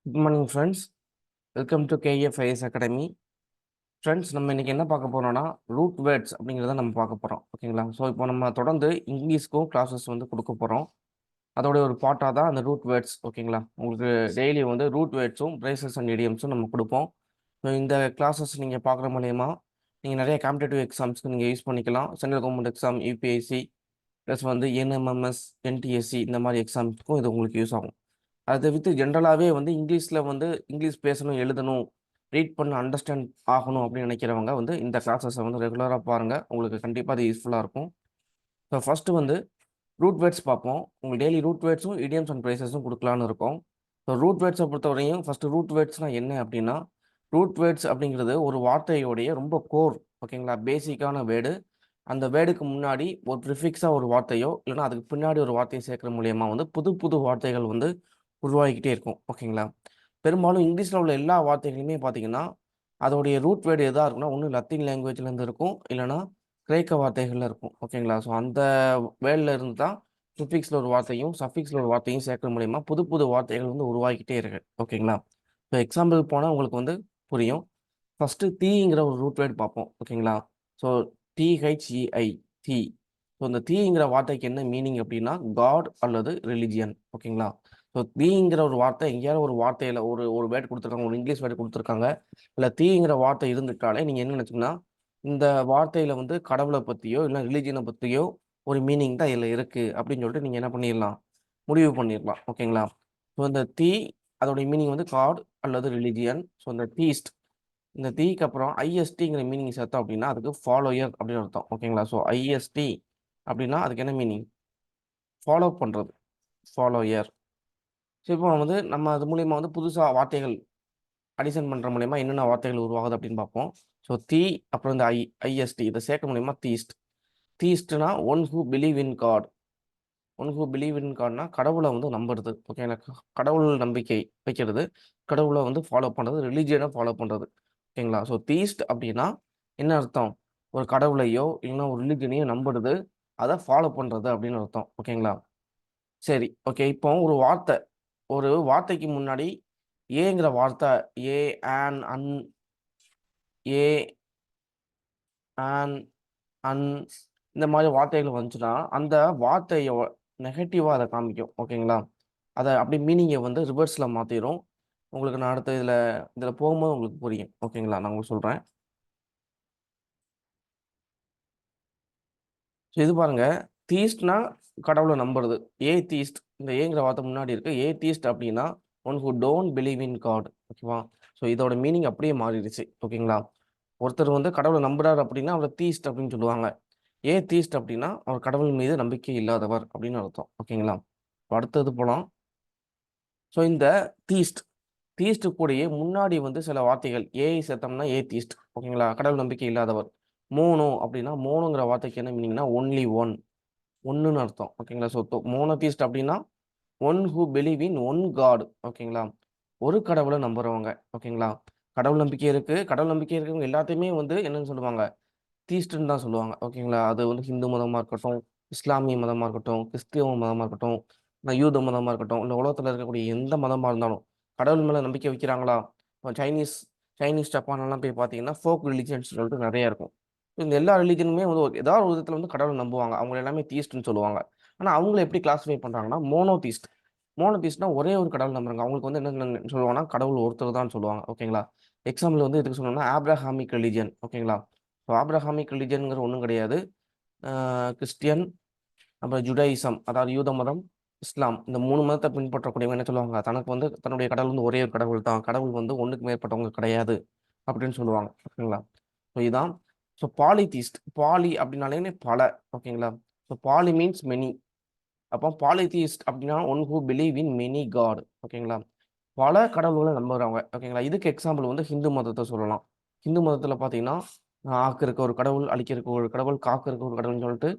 Good morning friends. Welcome to KFIS academy. Friends, நம்ம இன்னைக்கு என்ன பார்க்க போறோம்னா ரூட் வேர்ட்ஸ் அப்படிங்கிறத நம்ம பார்க்க போகிறோம். ஓகேங்களா? ஸோ இப்போ நம்ம தொடர்ந்து இங்கிலீஷ்க்கும் கிளாஸஸ் வந்து கொடுக்க போகிறோம். அதோடைய ஒரு பார்ட்டாக தான் அந்த ரூட் வேர்ட்ஸ். ஓகேங்களா? உங்களுக்கு டெய்லி வந்து ரூட் வேர்ட்ஸும் பிரேசஸ் அண்ட் இடியம்ஸும் நம்ம கொடுப்போம். ஸோ இந்த கிளாஸஸ் நீங்கள் பார்க்குற மூலயமா நீங்கள் நிறைய காம்படேட்டிவ் எக்ஸாம்ஸ்க்கு நீங்கள் யூஸ் பண்ணிக்கலாம். Central government exam, UPSC plus வந்து என்எம்எம்எஸ், என்டிஎஸ்சி இந்த மாதிரி எக்ஸாம்ஸ்க்கும் இது உங்களுக்கு யூஸ் ஆகும். அதை வித்து ஜென்ரலாகவே வந்து இங்கிலீஷில் வந்து இங்கிலீஷ் பேசணும், எழுதணும், ரீட் பண்ண, அண்டர்ஸ்டாண்ட் ஆகணும் அப்படின்னு நினைக்கிறவங்க வந்து இந்த கிளாஸஸை வந்து ரெகுலராக பாருங்கள். உங்களுக்கு கண்டிப்பாக அது யூஸ்ஃபுல்லாக இருக்கும். ஸோ ஃபஸ்ட்டு வந்து ரூட் வேர்ட்ஸ் பார்ப்போம். உங்களுக்கு டெய்லி ரூட் வேர்ட்ஸும் இடியம்ஸ் அண்ட் ப்ரைசஸும் கொடுக்கலான்னு இருக்கும். ஸோ ரூட் வேர்ட்ஸை பொறுத்தவரையும் ஃபஸ்ட்டு ரூட் வேர்ட்ஸ்னால் என்ன அப்படின்னா, ரூட் வேர்ட்ஸ் அப்படிங்கிறது ஒரு வார்த்தையோடைய ரொம்ப கோர். ஓகேங்களா? பேசிக்கான வேர்டு. அந்த வேர்டுக்கு முன்னாடி ஒரு ப்ரிஃபிக்ஸாக ஒரு வார்த்தையோ இல்லைன்னா அதுக்கு பின்னாடி ஒரு வார்த்தையை சேர்க்குற மூலியமாக வந்து புது புது வார்த்தைகள் வந்து உருவாகிக்கிட்டே இருக்கும். ஓகேங்களா? பெரும்பாலும் இங்கிலீஷில் உள்ள எல்லா வார்த்தைகளுமே பார்த்தீங்கன்னா அதோடைய ரூட் வேர்டு எதாக இருக்குன்னா ஒன்று லத்தீன் லாங்குவேஜ்லேருந்து இருக்கும், இல்லைன்னா கிரேக்க வார்த்தைகளில் இருக்கும். ஓகேங்களா? ஸோ அந்த வேர்டில் இருந்து தான் ப்ரிஃபிக்ஸில் ஒரு வார்த்தையும் சஃபிக்ஸில் ஒரு வார்த்தையும் சேர்க்கிற மூலியமா புது புது வார்த்தைகள் வந்து உருவாகிக்கிட்டே இருக்கு. ஓகேங்களா? ஸோ எக்ஸாம்பிள் போனால் உங்களுக்கு வந்து புரியும். ஃபஸ்ட்டு தீங்கிற ஒரு ரூட் வேர்டு பார்ப்போம். ஓகேங்களா? ஸோ டிஹெச்இஐ, தீ. ஸோ இந்த தீங்கிற வார்த்தைக்கு என்ன மீனிங் அப்படின்னா காட் அல்லது ரிலிஜியன். ஓகேங்களா? ஸோ தீங்கிற ஒரு வார்த்தை எங்கேயாவது ஒரு வார்த்தையில் ஒரு ஒரு வேர்டு கொடுத்துருக்காங்க, ஒரு இங்கிலீஷ் வேர்டு கொடுத்துருக்காங்க, இல்லை தீங்கிற வார்த்தை இருந்துட்டாலே நீங்கள் என்ன நினச்சிங்கன்னா இந்த வார்த்தையில் வந்து கடவுளை பற்றியோ இல்லை ரிலிஜியனை பற்றியோ ஒரு மீனிங் தான் இதில் இருக்குது அப்படின்னு சொல்லிட்டு நீங்கள் என்ன பண்ணிடலாம், முடிவு பண்ணிடலாம். ஓகேங்களா? ஸோ இந்த தீ அதோடைய மீனிங் வந்து காட் அல்லது ரிலிஜியன். ஸோ இந்த தீஸ்ட், இந்த தீக்கு அப்புறம் ஐஎஸ்டிங்கிற மீனிங் சேர்த்தோம் அப்படின்னா அதுக்கு ஃபாலோயர் அப்படின்னு அர்த்தம். ஓகேங்களா? ஸோ ஐஎஸ்டி அப்படின்னா அதுக்கு என்ன மீனிங்? ஃபாலோ பண்ணுறது, ஃபாலோயர். ஸோ இப்போ வந்து நம்ம அது மூலியமாக வந்து புதுசாக வார்த்தைகள் அடிஷன் பண்ணுற மூலியமா என்னென்ன வார்த்தைகள் உருவாகுது அப்படின்னு பார்ப்போம். ஸோ தீ அப்புறம் இந்த ஐஎஸ்டி இதை சேர்க்க மூலியமா தீஸ்ட். தீஸ்ட்னா one who believe in God. One who believe in காட்னா கடவுளை வந்து நம்புறது. ஓகே, எனக்கு கடவுள் நம்பிக்கை வைக்கிறது, கடவுளை வந்து ஃபாலோ பண்ணுறது, ரிலீஜியனை ஃபாலோ பண்ணுறது. ஓகேங்களா? ஸோ தீஸ்ட் அப்படின்னா என்ன அர்த்தம்? ஒரு கடவுளையோ இல்லைன்னா ஒரு ரிலீஜனையோ நம்புறது, அதை ஃபாலோ பண்ணுறது அப்படின்னு அர்த்தம். ஓகேங்களா? சரி, ஓகே. இப்போ ஒரு வார்த்தை, ஒரு வார்த்தைக்கு முன்னாடி ஏங்கிற வார்த்தை, a, an, un, a, an, un இந்த மாதிரி வார்த்தைகள் வந்துச்சுன்னா அந்த வார்த்தையோ நெகட்டிவாக அதை காமிக்கும். ஓகேங்களா? அதை அப்படி மீனிங்கை வந்து ரிவர்ஸில் மாற்றிடும். உங்களுக்கு நான் அடுத்த இதில் போகும்போது உங்களுக்கு புரியும். ஓகேங்களா? நான் உங்களுக்கு சொல்கிறேன். ஸோ இது பாருங்க, தீஸ்ட்னா கடவுளை நம்புறது. ஏ தீஸ்ட், இந்த ஏங்கிற வார்த்தை முன்னாடி இருக்கு. ஏ தீஸ்ட் அப்படின்னா one who don't believe in God. ஓகேவா? ஸோ இதோட மீனிங் அப்படியே மாறிடுச்சு. ஓகேங்களா? ஒருத்தர் வந்து கடவுளை நம்புறாரு அப்படின்னா அவரை தீஸ்ட் அப்படின்னு சொல்லுவாங்க. ஏ தீஸ்ட் அப்படின்னா அவர் கடவுள் மீது நம்பிக்கை இல்லாதவர் அப்படின்னு அர்த்தம். ஓகேங்களா? அடுத்தது போலாம். ஸோ இந்த தீஸ்ட், தீஸ்ட் கூடயே முன்னாடி வந்து சில வார்த்தைகள் ஏ சேர்த்தோம்னா ஏ தீஸ்ட். ஓகேங்களா? கடவுள் நம்பிக்கை இல்லாதவர். மோனோ அப்படின்னா மோனோங்கிற வார்த்தைக்கு என்ன மீனிங்னா ஒன்லி ஒன், ஒன்றுன்னு அர்த்தம். ஓகேங்களா? ஸோ மோனோதீஸ்ட் அப்படின்னா one who believe in one God. ஓகேங்களா? ஒரு கடவுளை நம்புறவங்க. ஓகேங்களா? கடவுள் நம்பிக்கை இருக்கு, கடவுள் நம்பிக்கை இருக்கவங்க எல்லாத்தையுமே வந்து என்னன்னு சொல்லுவாங்க, தீஸ்ட்ன்னு தான் சொல்லுவாங்க. ஓகேங்களா? அது வந்து ஹிந்து மதமாக இருக்கட்டும், இஸ்லாமிய மதமாக இருக்கட்டும், கிறிஸ்தியவ மதமாக இருக்கட்டும், இல்லை யூத மதமாக இருக்கட்டும், இல்லை உலகத்தில் இருக்கக்கூடிய எந்த மதமாக இருந்தாலும் கடவுள் மேலே நம்பிக்கை வைக்கிறாங்களா? இப்போ சைனீஸ், ஜப்பான்லாம் போய் பார்த்தீங்கன்னா ஃபோக் ரிலிஜியன்ஸ் சொல்லிட்டு நிறையா இருக்கும். இந்த எல்லா ரிலீஜனுமே வந்து ஏதாவது ஒரு விதத்தில் வந்து கடவுள் நம்புவாங்க. அவங்க எல்லாமே தீஸ்ட்னு சொல்லுவாங்க. ஆனால் அவங்கள எப்படி கிளாஸிஃபை பண்ணுறாங்கன்னா மோனோதீஸ்ட். மோனோதீஸ்ட்னா ஒரே ஒரு கடவுள் நம்புறாங்க. அவங்களுக்கு வந்து என்ன சொல்லுவாங்கன்னா கடவுள் ஒருத்தர் தான் சொல்லுவாங்க. ஓகேங்களா? எக்ஸாம்பிள் வந்து இதுக்கு சொல்லணும்னா ஆப்ரஹாமிக் ரிலிஜியன். ஓகேங்களா? ஸோ ஆப்ரஹாமிக் ரிலிஜன்ங்கிற ஒன்றும் கிடையாது. கிறிஸ்டியன், அப்புறம் ஜுடாயிசம் அதாவது யூத மதம், இஸ்லாம் இந்த 3 மதத்தை பின்பற்றக்கூடியவங்க என்ன சொல்லுவாங்க, தனக்கு வந்து தன்னுடைய கடவுள் வந்து ஒரே ஒரு கடவுள் தான், கடவுள் வந்து ஒன்றுக்கு மேற்பட்டவங்க கிடையாது அப்படின்னு சொல்லுவாங்க. ஓகேங்களா? ஸோ இதான். ஸோ பாலிதீஸ்ட், பாலி அப்படின்னாலே பல. ஓகேங்களா? So poly means many. அப்போ பாலிதீஸ்ட் அப்படின்னா one who believe in many God. ஓகேங்களா? பல கடவுள்களை நம்புறவங்க. ஓகேங்களா? இதுக்கு எக்ஸாம்பிள் வந்து ஹிந்து மதத்தை சொல்லலாம். ஹிந்து மதத்தில் பார்த்தீங்கன்னா ஆக்கிறதுக்கு ஒரு கடவுள், அழிக்கிறதுக்கு ஒரு கடவுள், காக்கிறதுக்கு ஒரு கடவுள்னு சொல்லிட்டு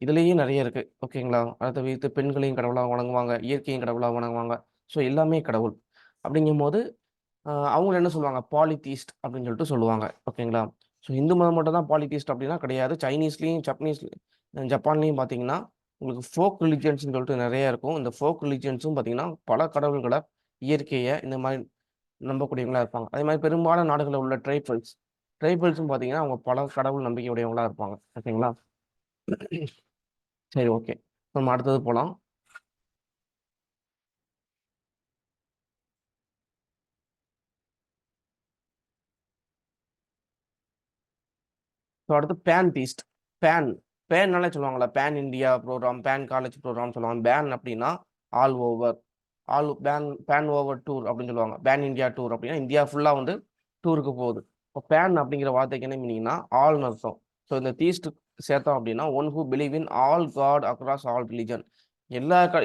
இதுலேயே நிறைய இருக்கு. ஓகேங்களா? அதை வைத்து பெண்களையும் கடவுளாக வணங்குவாங்க, இயற்கையும் கடவுளாக வணங்குவாங்க. ஸோ எல்லாமே கடவுள். அப்படிங்கும்போது அவங்க என்ன சொல்லுவாங்க, பாலிதீஸ்ட் அப்படின்னு சொல்லிட்டு சொல்லுவாங்க. ஓகேங்களா? ஸோ இந்து மதம் மட்டும் தான் பாலிதீஸ்ட் அப்படின்னா கிடையாது. சைனீஸ்லேயும் ஜப்பான்லேயும் பார்த்தீங்கன்னா உங்களுக்கு ஃபோக் ரிலிஜியன்ஸ்னு சொல்லிட்டு நிறைய இருக்கும். இந்த ஃபோக் ரிலிஜியன்ஸும் பார்த்தீங்கன்னா பல கடவுள்களை இயற்கையை இந்த மாதிரி நம்பக்கூடியவங்களா இருப்பாங்க. அதே மாதிரி பெரும்பாலான நாடுகளில் உள்ள ட்ரைபல்ஸும் பார்த்தீங்கன்னா அவங்க பல கடவுள் நம்பிக்கை உடையவங்களா இருப்பாங்க. ஓகேங்களா? சரி, ஓகே. நம்ம அடுத்தது போகலாம். ஸோ அடுத்து பேன் தீஸ்ட். பேன் பேன்னாலே சொல்லுவாங்களா, pan India programme, pan college programme சொல்லுவாங்க. பேன் அப்படின்னா all over, pan over tour அப்படின்னு சொல்லுவாங்க. பேன் இந்தியா டூர் அப்படின்னா இந்தியா ஃபுல்லாக வந்து டூருக்கு போகுது. இப்போ பேன் அப்படிங்கிற வார்த்தைக்கு என்ன மீனிங்னா ஆல்னு அர்த்தம். ஸோ இந்த தீஸ்ட் சேர்த்தோம் அப்படின்னா one who believe in all God across all religion.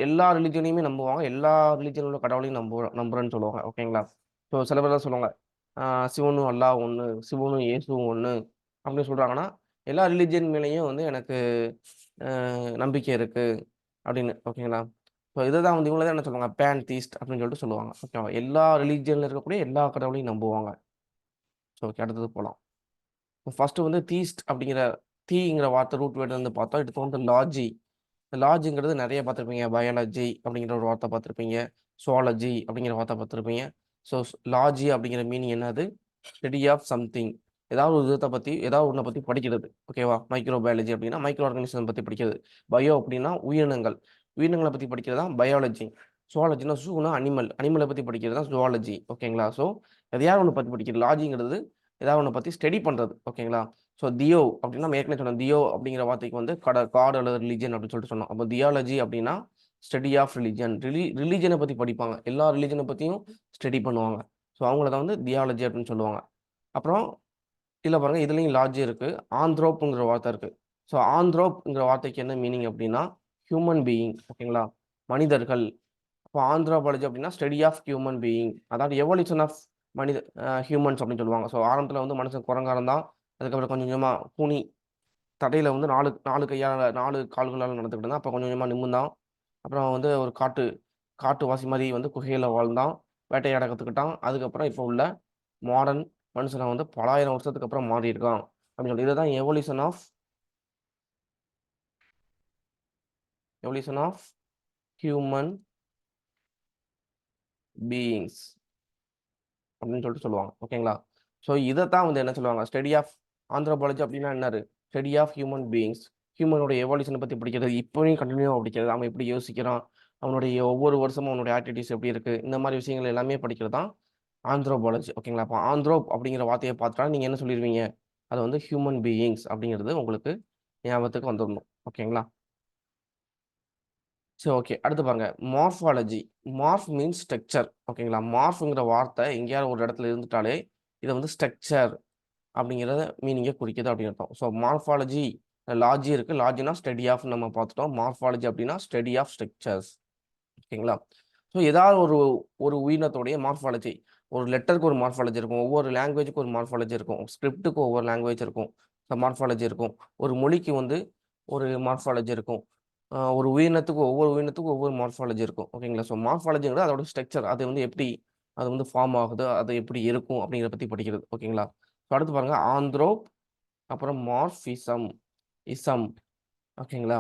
எல்லா ரிலிஜனையுமே நம்புவாங்க, எல்லா ரிலிஜன் உள்ள கடவுளையும் நம்புறேன்னு சொல்லுவாங்க. ஓகேங்களா? ஸோ சில பேர் தான் சொல்லுவாங்க, சிவனும் அல்லாஹ் ஒன்று, சிவனும் இயேசுவும் ஒன்று அப்படின்னு சொல்கிறாங்கன்னா எல்லா ரிலிஜியன் மேலேயும் வந்து எனக்கு நம்பிக்கை இருக்குது அப்படின்னு. ஓகேங்களா? ஸோ இதை தான் வந்து இவங்கள தான் என்ன சொல்லுவாங்க, பேன் தீஸ்ட் அப்படின்னு சொல்லிட்டு சொல்லுவாங்க. ஓகேவா? எல்லா ரிலீஜியனில் இருக்கக்கூடிய எல்லா கடவுளையும் நம்புவாங்க. ஸோ ஓகே, அடுத்தது போகலாம். ஃபர்ஸ்ட் வந்து தீஸ்ட் அப்படிங்கிற தீங்கிற வார்த்தை ரூட் வேர்டு வந்து பார்த்தோம். இதுக்கு வந்து லாஜி. லாஜிங்கிறது நிறைய பார்த்துருப்பீங்க. பயாலஜி அப்படிங்கிற ஒரு வார்த்தை பார்த்துருப்பீங்க. சுவாலஜி அப்படிங்கிற வார்த்தை பார்த்துருப்பீங்க. ஸோ லாஜி அப்படிங்கிற மீனிங் என்னது? Study of something. ஏதாவது ஒரு விதத்தை பற்றி, ஏதாவது ஒன்றை பற்றி படிக்கிறது. ஓகேவா? மைக்ரோ பயாலஜி அப்படின்னா மைக்ரோ ஆர்கானிசம் பற்றி படிக்கிறது. பயோ அப்படின்னா உயிரினங்கள், உயிரினங்களை பற்றி படிக்கிறது தான் பயாலஜி. சுவாலஜினா சூனா அனிமலை பற்றி படிக்கிறது தான் ஜுவாலஜி. ஓகேங்களா? ஸோ எதையாவது ஒன்று பற்றி படிக்கிறது. லாஜிங்கிறது ஏதாவது ஒன்றை பற்றி ஸ்டடி பண்ணுறது. ஓகேங்களா? ஸோ தியோ அப்படின்னா நம்ம ஏற்கனவே சொன்னோம். தியோ அப்படிங்கிற வார்த்தைக்கு வந்து காட் அல்லது ரிலிஜன் அப்படின்னு சொல்லிட்டு சொன்னோம். அப்போ தியாலஜி அப்படின்னா ஸ்டடி ஆஃப் ரிலிஜன். ரிலிஜனை பற்றி படிப்பாங்க, எல்லா ரிலிஜனை பற்றியும் ஸ்டடி பண்ணுவாங்க. ஸோ அவங்கள தான் வந்து தியாலஜி அப்படின்னு சொல்லுவாங்க. அப்புறம் இல்லை பாருங்க, இதுலேயும் லாஜி இருக்குது. ஆந்த்ரோப்புங்கிற வார்த்தை இருக்குது. ஸோ ஆந்த்ரோப்ங்கிற வார்த்தைக்கு என்ன மீனிங் அப்படின்னா ஹியூமன் பீயிங். ஓகேங்களா? மனிதர்கள். இப்போ ஆந்த்ரோபாலஜி அப்படின்னா ஸ்டடி ஆஃப் ஹியூமன் பீயிங், அதாவது எவல்யூஷன் ஆஃப் மனித ஹியூமன்ஸ் அப்படின்னு சொல்லுவாங்க. ஸோ ஆரம்பத்தில் வந்து மனுஷன் குரங்காரம் தான். அதுக்கப்புறம் கொஞ்சம் கொஞ்சமாக கூனி தடையில் வந்து நாலு நாலு கையால் நாலு கால்களால் நடந்துக்கிட்டு இருந்தான். அப்புறம் கொஞ்சம் கொஞ்சமாக நிமிர்ந்தான். அப்புறம் வந்து ஒரு காட்டுவாசி மாதிரி வந்து குகையில் வாழ்ந்தான், வேட்டையாட கற்றுக்கிட்டான். அதுக்கப்புறம் இப்போ உள்ள மாடர்ன் மனுஷனை வந்து பல ஆயிரம் வருஷத்துக்கு அப்புறம் மாறி இருக்கான் அப்படின்னு சொல்லி இதுதான் எவல்யூஷன் ஆஃப் ஹியூமன் பீயிங்ஸ் அப்படின்னு சொல்லிட்டு சொல்லுவாங்க. ஓகேங்களா? ஸோ இதைத்தான் வந்து என்ன சொல்லுவாங்க, ஸ்டடி ஆஃப் ஆந்த்ரோபாலஜி அப்படின்னா என்னது, ஸ்டடி ஆஃப் ஹியூமன் பீயிங்ஸ். ஹியூமனோட எவல்யூஷனை பற்றி படிக்கிறது, இப்போயும் கண்டினியூவாக படிக்கிறது. அவன் எப்படி யோசிக்கிறான், அவனுடைய ஒவ்வொரு வருஷமும் அவனுடைய ஆக்டிவிட்டிஸ் எப்படி இருக்குது, இந்த மாதிரி விஷயங்கள் எல்லாமே படிக்கிறது தான் ஆந்த்ரோபாலஜி. ஓகேங்களா? அப்போ ஆந்த்ரோப் அப்படிங்கிற வார்த்தையை பார்த்துட்டா நீங்கள் என்ன சொல்லிடுவீங்க, அது வந்து ஹியூமன் பீயிங்ஸ் அப்படிங்கிறது உங்களுக்கு ஞாபகத்துக்கு வந்துடணும். ஓகேங்களா? சரி, ஓகே. அடுத்து பாருங்க, மார்ஃபாலஜி. Morph means structure. ஓகேங்களா? மார்ஃப்ங்கிற வார்த்தை எங்கேயாவது ஒரு இடத்துல இருந்துட்டாலே இதை வந்து ஸ்ட்ரக்சர் அப்படிங்கிறத மீனிங்கை குறிக்குது அப்படின்னு அர்த்தம். ஸோ மார்ஃபாலஜி, லாஜி இருக்குது. லாஜினா ஸ்டடி ஆஃப் நம்ம பார்த்துட்டோம். மார்ஃபாலஜி அப்படின்னா ஸ்டடி ஆஃப் ஸ்ட்ரக்சர்ஸ். ஓகேங்களா? ஸோ ஏதாவது ஒரு ஒரு உயிரினத்தோடைய மார்ஃபாலஜி, ஒரு லெட்டருக்கு ஒரு மார்ஃபாலஜி இருக்கும், ஒவ்வொரு லாங்குவேஜுக்கு ஒரு மார்ஃபாலஜி இருக்கும், ஸ்கிரிப்டுக்கு ஒவ்வொரு லாங்குவேஜ் இருக்கும், மார்ஃபாலஜி இருக்கும், ஒரு மொழிக்கு வந்து ஒரு மார்ஃபாலஜி இருக்கும், ஒவ்வொரு உயிரினத்துக்கும் ஒவ்வொரு மார்ஃபாலஜி இருக்கும். ஓகேங்களா? ஸோ மார்ஃபாலஜிங்கிறது அதோட ஸ்ட்ரக்சர், அது வந்து எப்படி அது வந்து ஃபார்ம் ஆகுது, அது எப்படி இருக்கும் அப்படிங்கிறத பற்றி படிக்கிறது. ஓகேங்களா? ஸோ அடுத்து பாருங்க, ஆந்த்ரோப், அப்புறம் மார்ஃபிசம், இசம். ஓகேங்களா?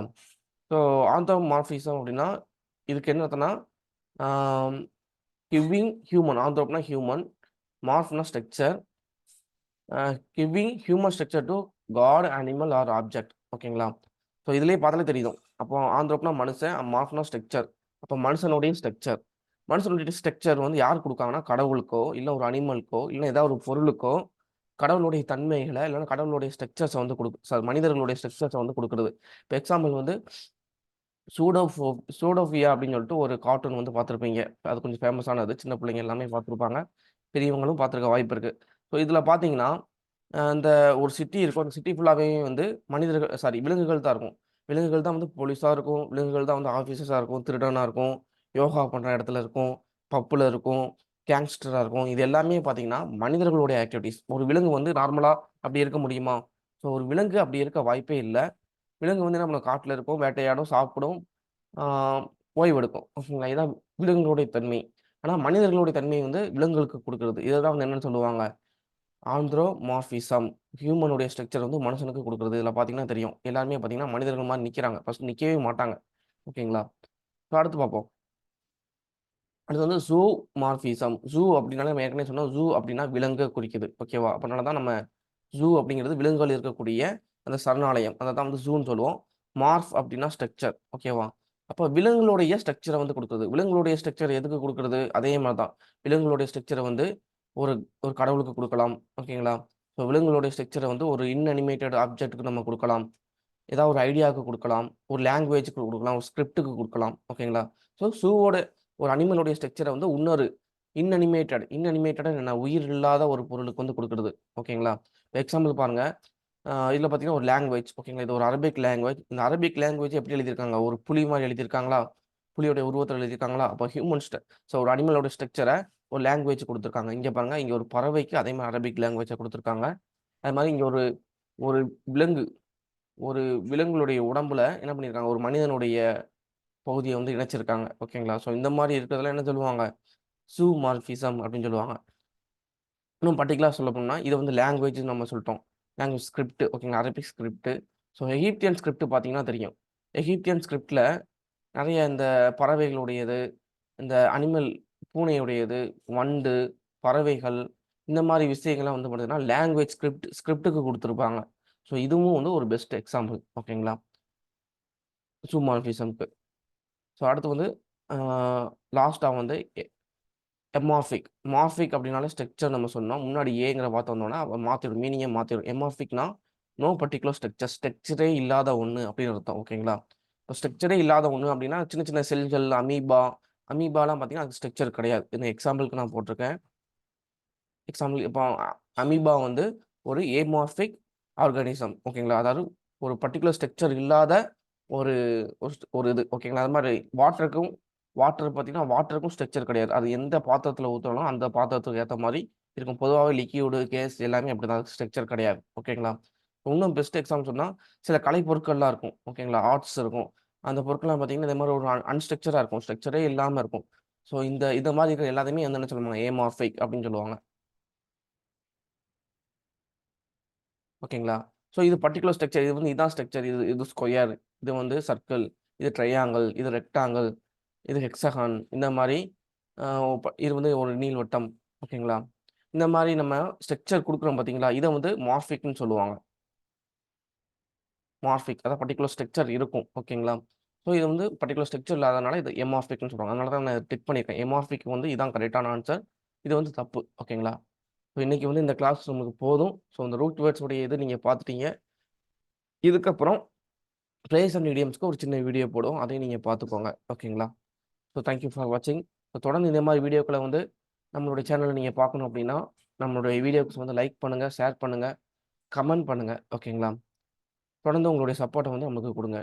ஸோ ஆந்த்ரோமார்பிசம் அப்படின்னா இதுக்கு என்ன அர்த்தம்னா கிவிங் ஹியூமன். ஆந்த்ரோப்னா ஹியூமன், மார்ஃப்னா structure, giving human structure to God, animal or object. ஓகேங்களா? ஸோ இதுலேயே பார்த்தாலே தெரியும். அப்போ ஆந்த்ரோப்னா மனுஷன், மார்ஃப்னா ஸ்ட்ரக்சர். அப்போ மனுஷனுடைய ஸ்ட்ரக்சர் வந்து யார் கொடுக்காங்கன்னா கடவுளுக்கோ இல்லை ஒரு அனிமலுக்கோ இல்லை ஏதாவது ஒரு பொருளுக்கோ கடவுளுடைய தன்மைகளை இல்லைன்னா கடவுளுடைய ஸ்ட்ரக்சர்ஸை வந்து மனிதர்களுடைய ஸ்ட்ரக்சர்ஸை வந்து கொடுக்குறது. இப்போ எக்ஸாம்பிள் வந்து சூடோஃபியா அப்படின்னு சொல்லிட்டு ஒரு கார்ட்டூன் வந்து பார்த்துருப்பீங்க. அது கொஞ்சம் ஃபேமஸானது, சின்ன பிள்ளைங்க எல்லாமே பார்த்துருப்பாங்க, பெரியவங்களும் பார்த்துருக்க வாய்ப்பு இருக்குது. ஸோ இதில் பார்த்தீங்கன்னா இந்த ஒரு சிட்டி இருக்கும். அந்த சிட்டி ஃபுல்லாகவே வந்து விலங்குகள் தான் இருக்கும். விலங்குகள் தான் வந்து போலீஸாக இருக்கும், விலங்குகள் தான் வந்து ஆஃபீஸர்ஸாக இருக்கும், திருடனாக இருக்கும், யோகா பண்ணுற இடத்துல இருக்கும், பப்பில் இருக்கும், கேங்ஸ்டராக இருக்கும். இது எல்லாமே பார்த்தீங்கன்னா மனிதர்களுடைய ஆக்டிவிட்டீஸ். ஒரு விலங்கு வந்து நார்மலாக அப்படி இருக்க முடியுமா? ஸோ ஒரு விலங்கு அப்படி இருக்க வாய்ப்பே இல்லை. விலங்கு வந்து நம்ம காட்டில் இருக்கும், வேட்டையாடும், சாப்பிடும், ஓய்வெடுக்கும். ஓகேங்களா? இதான் விலங்குகளுடைய தன்மை. ஆனால் மனிதர்களுடைய தன்மை வந்து விலங்குகளுக்கு கொடுக்குறது. இதை தான் வந்து என்னன்னு சொல்லுவாங்க, ஆந்த்ரோமார்பிசம். ஹியூமனுடைய ஸ்ட்ரக்சர் வந்து மனுஷனுக்கு கொடுக்குறது. இதில் பார்த்தீங்கன்னா தெரியும், எல்லாருமே பார்த்தீங்கன்னா மனிதர்கள் மாதிரி நிற்கிறாங்க, ஃபர்ஸ்ட் நிற்கவே மாட்டாங்க. ஓகேங்களா? ஸோ அடுத்து பார்ப்போம். அடுத்து வந்து ஜூ மார்ஃபிசம். ஜூ அப்படின்னாலே நம்ம ஏற்கனவே சொன்னோம். ஜூ அப்படின்னா விலங்கு குறிக்குது. ஓகேவா? அதனால தான் நம்ம ஜூ அப்படிங்கிறது விலங்குகள் இருக்கக்கூடிய அந்த சரணாலயம். அதை தான் வந்து ஜூன்னு சொல்லுவோம். மார்ஃப் அப்படின்னா ஸ்ட்ரக்சர். ஓகேவா? அப்போ விலங்குகளுடைய ஸ்ட்ரக்சரை வந்து கொடுக்குறது. விலங்குகளுடைய ஸ்ட்ரக்சர் எதுக்கு கொடுக்குறது? அதே மாதிரி தான். விலங்குகளுடைய ஸ்ட்ரக்சரை வந்து ஒரு ஒரு கடவுளுக்கு கொடுக்கலாம். ஓகேங்களா? ஸோ விலங்குகளுடைய ஸ்ட்ரக்சரை வந்து ஒரு இன்அனிமேட்டட் ஆப்ஜெக்ட்டுக்கு நம்ம கொடுக்கலாம். ஏதாவது ஒரு ஐடியாவுக்கு கொடுக்கலாம். ஒரு லாங்குவேஜுக்கு கொடுக்கலாம். ஒரு ஸ்கிரிப்டுக்கு கொடுக்கலாம். ஓகேங்களா? ஸோ ஜூவோட ஒரு அனிமலுடைய ஸ்ட்ரக்சரை வந்து இன்னொரு இன்அனிமேட்டட் என்ன உயிர் இல்லாத ஒரு பொருளுக்கு வந்து கொடுக்குறது. ஓகேங்களா? எக்ஸாம்பிள் பாருங்க. இதில் பார்த்தீங்கன்னா ஒரு லாங்குவேஜ். ஓகேங்களா? இது ஒரு அரபிக் லாங்குவேஜ். இந்த அரபிக் லாங்குவேஜ் எப்படி எழுதியிருக்காங்க? ஒரு புலி மாதிரி எழுதியிருக்காங்களா? புலியோட உருவத்தில் எழுதியிருக்காங்களா? அப்போ ஸோ ஒரு அனிமலோட ஸ்ட்ரக்சரை ஒரு லாங்குவேஜ் கொடுத்துருக்காங்க. இங்கே பாருங்க, இங்கே ஒரு பறவைக்கு அதே மாதிரி அரபிக் லாங்குவேஜை கொடுத்துருக்காங்க. அது மாதிரி இங்கே ஒரு ஒரு விலங்கு ஒரு விலங்குகளுடைய உடம்புல என்ன பண்ணியிருக்காங்க? ஒரு மனிதனுடைய பகுதியை வந்து இணைச்சிருக்காங்க. ஓகேங்களா? ஸோ இந்த மாதிரி இருக்கிறதுல என்ன சொல்லுவாங்க? ஜூமார்ஃபிசம் அப்படின்னு சொல்லுவாங்க. இன்னும் பர்ட்டிகுலராக சொல்ல போனோம்னா இதை வந்து லாங்குவேஜ்னு நம்ம சொல்லிட்டோம். Language script. ஓகேங்களா? Arabic script. So Egyptian script பார்த்தீங்கன்னா தெரியும். எகிப்தியன் ஸ்கிரிப்டில் நிறைய இந்த பறவைகளுடையது, இந்த அனிமல் பூனையுடையது, வண்டு, பறவைகள், இந்த மாதிரி விஷயங்கள்லாம் வந்து பார்த்தீங்கன்னா லாங்குவேஜ் ஸ்கிரிப்டுக்கு கொடுத்துருப்பாங்க. ஸோ இதுவும் வந்து ஒரு பெஸ்ட் எக்ஸாம்பிள். ஓகேங்களா? ஜூமார்ஃபிசம்க்கு. ஸோ அடுத்து வந்து லாஸ்ட்டாக வந்து எமார்ஃபிக். மார்ஃபிக் அப்படின்னாலே ஸ்ட்ரக்சர் நம்ம சொன்னோம். முன்னாடி ஏங்கிற வார்த்தை வந்தோன்னா மாற்றிடும், மீனிங்கே மாற்றிடும். எமார்ஃபிக்னா நோ பர்டிகுலர் ஸ்ட்ரக்சர். ஸ்ட்ரக்சரே இல்லாத ஒன்று அப்படின்னு அர்த்தம். ஓகேங்களா? இப்போ ஸ்ட்ரக்சரே இல்லாத ஒன்று அப்படின்னா சின்ன சின்ன செல்கள், அமீபாலாம் பார்த்தீங்கன்னா அது ஸ்ட்ரக்சர் கிடையாது. இந்த எக்ஸாம்பிளுக்கு நான் போட்டிருக்கேன். எக்ஸாம்பிள் இப்போ அமீபா வந்து ஒரு ஏமார்பிக் ஆர்கானிசம். ஓகேங்களா? அதாவது ஒரு பர்டிகுலர் ஸ்ட்ரக்சர் இல்லாத ஒரு ஒரு இது. ஓகேங்களா? அது மாதிரி வாட்டருக்கும் ஸ்ட்ரக்சர் கிடையாது. அது எந்த பாத்திரத்தில் ஊற்றுறோம் அந்த பாத்திரத்துக்கு ஏற்ற மாதிரி இருக்கும். பொதுவாகவே லிக்யூடு, கேஸ் எல்லாமே அப்படி தான், ஸ்ட்ரக்சர் கிடையாது. ஓகேங்களா? இன்னும் பெஸ்ட் எக்ஸாம்பிள் சொன்னால் சில கலை பொருட்கள்லாம் இருக்கும். ஓகேங்களா? ஆர்ட்ஸ் இருக்கும். அந்த பொருட்கள்லாம் பார்த்தீங்கன்னா இந்த மாதிரி ஒரு அன்ஸ்ட்ரக்சராக இருக்கும். ஸ்ட்ரக்சரே இல்லாமல் இருக்கும். ஸோ இந்த மாதிரி இருக்கிற எல்லாத்தையுமே என்ன சொல்லுவாங்க? ஏமார்பிக் அப்படின்னு சொல்லுவாங்க. ஓகேங்களா? ஸோ இது பர்ட்டிகுலர் ஸ்ட்ரக்சர். இது வந்து இதான் ஸ்ட்ரக்சர். இது ஸ்கொயர், இது வந்து சர்க்கிள், இது ட்ரையாங்கிள், இது ரெக்டாங்கிள், இது ஹெக்ஸாகான். இந்த மாதிரி இது வந்து ஒரு நீள்வட்டம். ஓகேங்களா? இந்த மாதிரி நம்ம ஸ்ட்ரக்சர் கொடுக்குறோம் பார்த்தீங்களா? இதை வந்து மார்ஃபிக்னு சொல்லுவாங்க. மார்ஃபிக் அதாவது பர்டிகுலர் ஸ்ட்ரக்சர் இருக்கும். ஓகேங்களா? ஸோ இது வந்து பர்டிகுலர் ஸ்ட்ரக்சர் இல்லாதனால இது எமார்ஃபிக்னு சொல்லுவாங்க. அதனால தான் நான் டிக் பண்ணியிருக்கேன். எமார்ஃபிக் வந்து இதான் கரெக்டான ஆன்சர். இது வந்து தப்பு. ஓகேங்களா? ஸோ இன்னைக்கு வந்து இந்த கிளாஸ் நமக்கு போதும். ஸோ இந்த ரூட் வேர்ட்ஸ் உடைய இது நீங்கள் பார்த்துட்டீங்க. இதுக்கப்புறம் ப்ரேஸ் அண்ட் இடியம்ஸ்க்கு ஒரு சின்ன வீடியோ போடுவோம். அதையும் நீங்கள் பார்த்துக்கோங்க. ஓகேங்களா? ஸோ தேங்க்யூ ஃபார் வாட்சிங். ஸோ தொடர்ந்து இந்த மாதிரி வீடியோக்களை வந்து நம்மளுடைய சேனலில் நீங்கள் பார்க்கணும் அப்படின்னா நம்மளுடைய வீடியோக்கு வந்து லைக் பண்ணுங்கள், ஷேர் பண்ணுங்கள், கமெண்ட் பண்ணுங்கள். ஓகேங்களா? தொடர்ந்து உங்களுடைய சப்போர்ட்டை வந்து நமக்கு கொடுங்க.